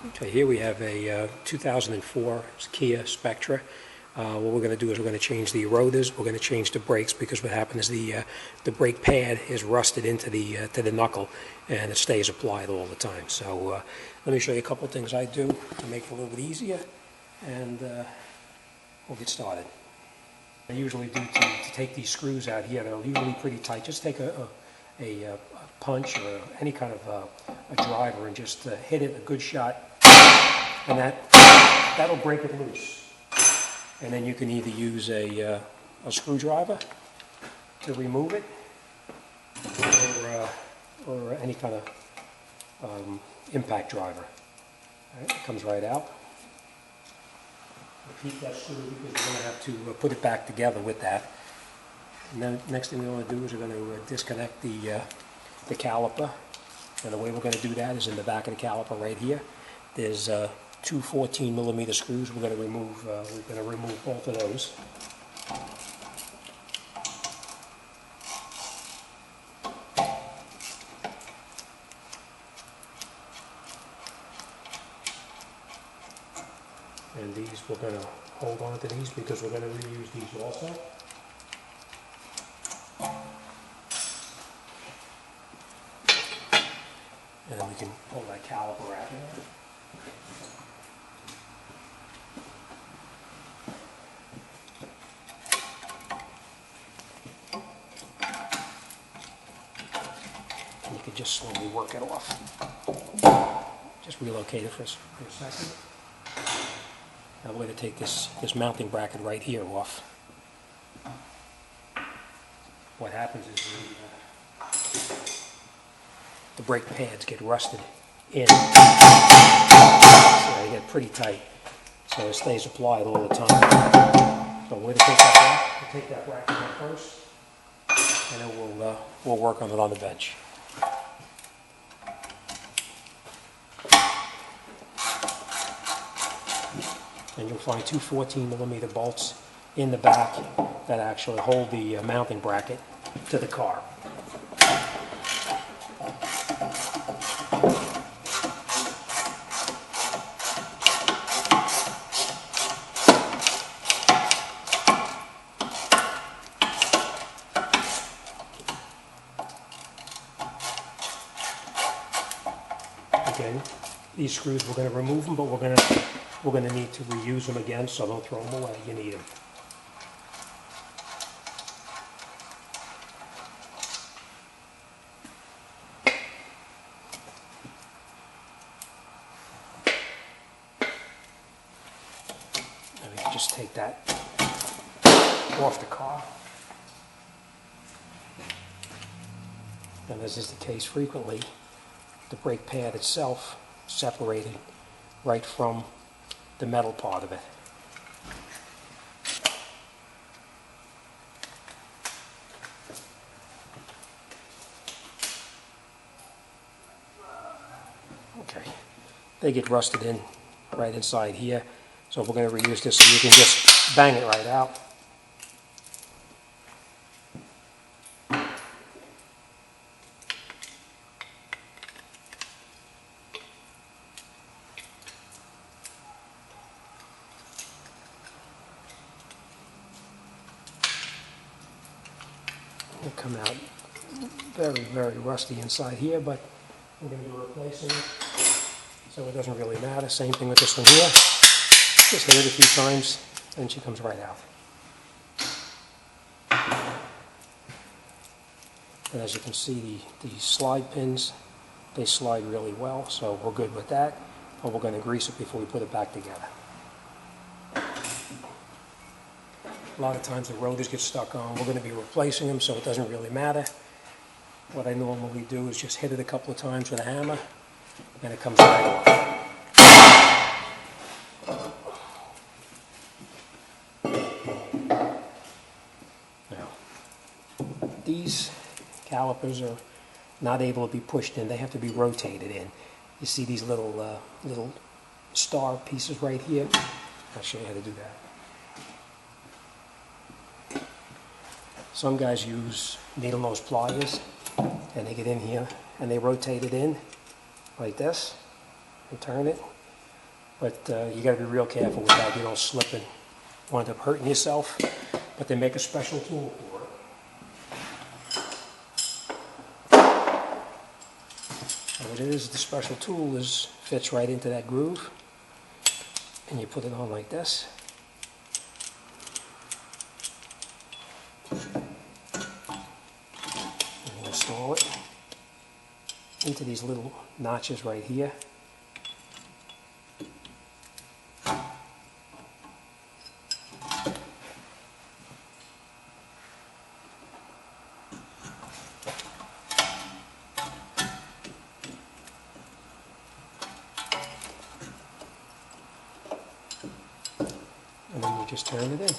Okay, here we have a 2004 Kia Spectra. What we're going to do is we're going to change the rotors. We're going to change the brakes because what happened is the brake pad is rusted into the knuckle and it stays applied all the time. So let me show you a couple of things I do to make it a little bit easier, and we'll get started. I usually do to take these screws out here. They're usually pretty tight. Just take a punch or any kind of a driver and just hit it a good shot, and that'll break it loose. And then you can either use a screwdriver to remove it, or any kind of impact driver. All right, it comes right out. Keep that screw because we're going to have to put it back together with that. And then next thing we want to do is we're going to disconnect the caliper. And the way we're going to do that is in the back of the caliper right here. There's two 14mm screws. We're going to remove both of those. And these, we're going to hold on to these because we're going to reuse these also. And then we can pull that caliper out of there. And you can just slowly work it off. Just relocate it for a second. Now we're going to take this mounting bracket right here off. What happens is the brake pads get rusted in. So they get pretty tight. So it stays applied all the time. So we're going to take that off. We'll take that bracket off first, and then we'll work on it on the bench. And you'll find two 14mm bolts in the back that actually hold the mounting bracket to the car. Again, these screws, we're going to remove them, but we're going to need to reuse them again, so don't throw them away. You need them. And we can just take that off the car. And as is the case frequently, the brake pad itself separated right from the metal part of it. Okay, they get rusted in right inside here, so we're going to reuse this so you can just bang it right out. Will come out very, very rusty inside here, but we're going to be replacing it, so it doesn't really matter. Same thing with this one here. Just hit it a few times, and she comes right out. And as you can see, the slide pins, they slide really well, so we're good with that. But we're going to grease it before we put it back together. A lot of times the rotors get stuck on. We're going to be replacing them, so it doesn't really matter. What I normally do is just hit it a couple of times with a hammer, and it comes right off. Now, these calipers are not able to be pushed in. They have to be rotated in. You see these little star pieces right here? I'll show you how to do that. Some guys use needle nose pliers, and they get in here and they rotate it in like this and turn it, but you got to be real careful with that. You don't slip and wind up hurting yourself. But they make a special tool for it. And what it is, the special tool fits right into that groove, and you put it on like this. And you install it into these little notches right here. And then you just turn it in.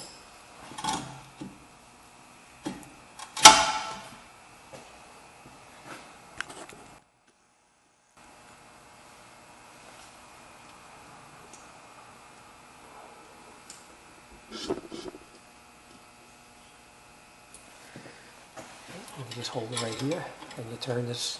You just hold it right here, and you turn this.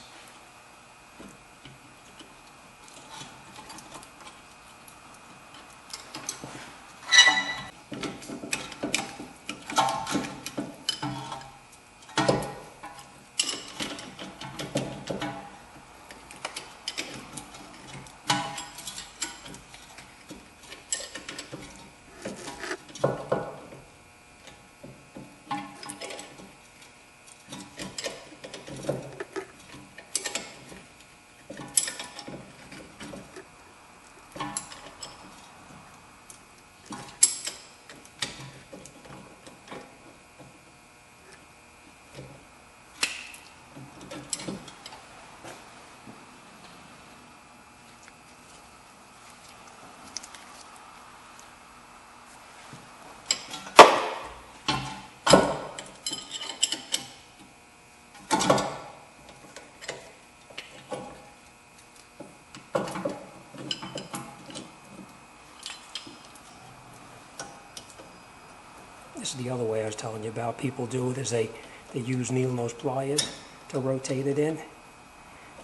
This is the other way I was telling you about. People do it is they use needle nose pliers to rotate it in.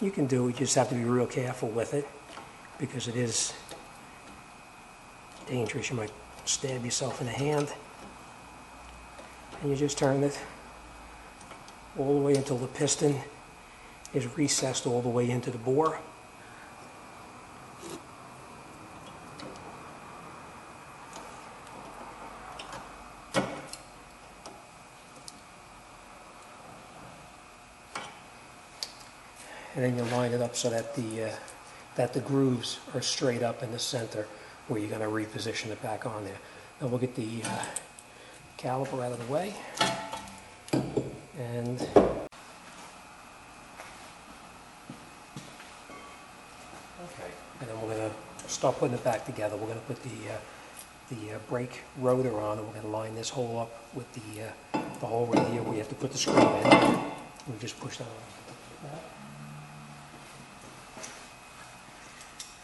You can do it, you just have to be real careful with it because it is dangerous. You might stab yourself in the hand. And you just turn it all the way until the piston is recessed all the way into the bore. And then you line it up so that the grooves are straight up in the center where you're going to reposition it back on there. Now we'll get the caliper out of the way. And then we're going to start putting it back together. We're going to put the brake rotor on, and we're going to line this hole up with the hole right here where you have to put the screw in. We just push that on.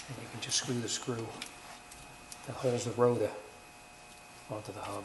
And you can just screw the screw that holds the rotor onto the hub.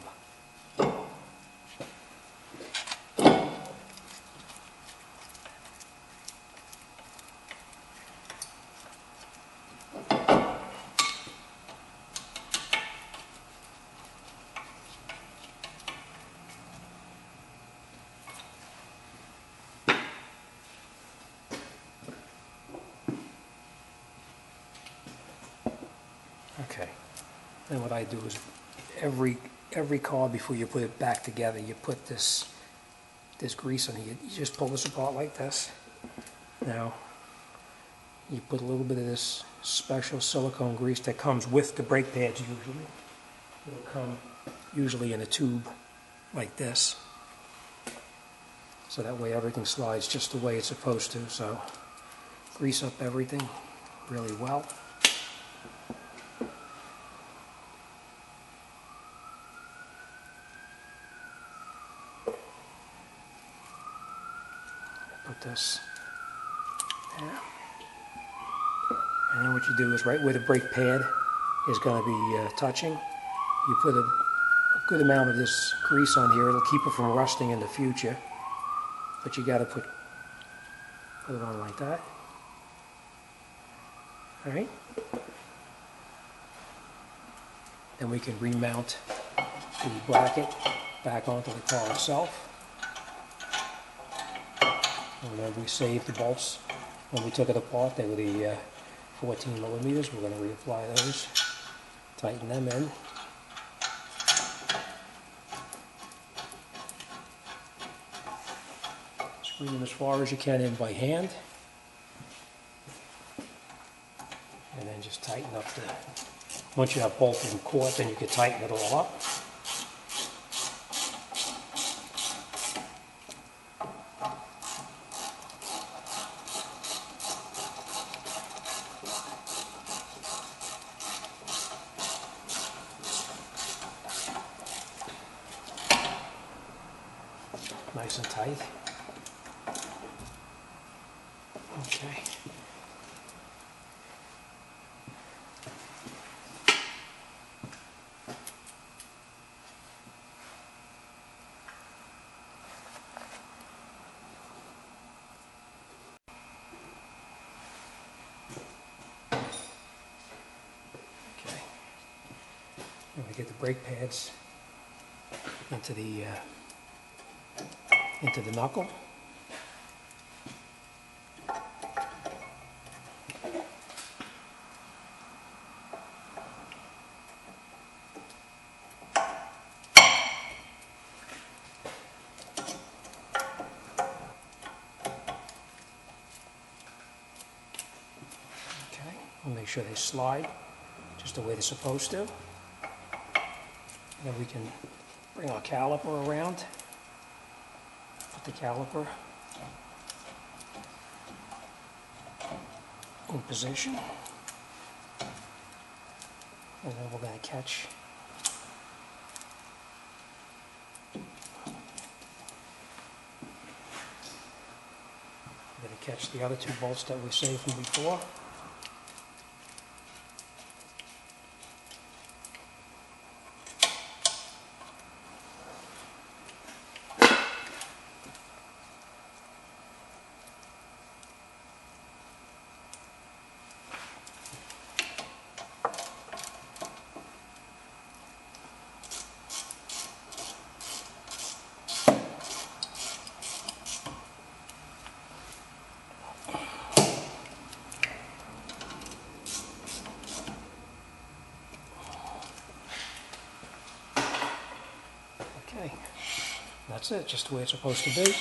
Okay, and what I do is every car before you put it back together, you put this grease on it. You just pull this apart like this. Now, you put a little bit of this special silicone grease that comes with the brake pads usually. It'll come usually in a tube like this. So that way everything slides just the way it's supposed to. So grease up everything really well. Put this there. And then what you do is right where the brake pad is going to be touching, you put a good amount of this grease on here. It'll keep it from rusting in the future. But you got to put it on like that. All right. then we can remount the bracket back onto the car itself. And remember, we saved the bolts when we took it apart. They were the 14 millimeters. We're going to reapply those, tighten them in. Screw them as far as you can in by hand. And then just tighten up the, once you have both in caught, then you can tighten it all up. Nice and tight. Okay. And we get the brake pads into the knuckle. Okay, we'll make sure they slide just the way they're supposed to. And then we can bring our caliper around. Put the caliper in position. And then we're going to catch the other two bolts that we saved from before. Okay, that's it, just the way it's supposed to be.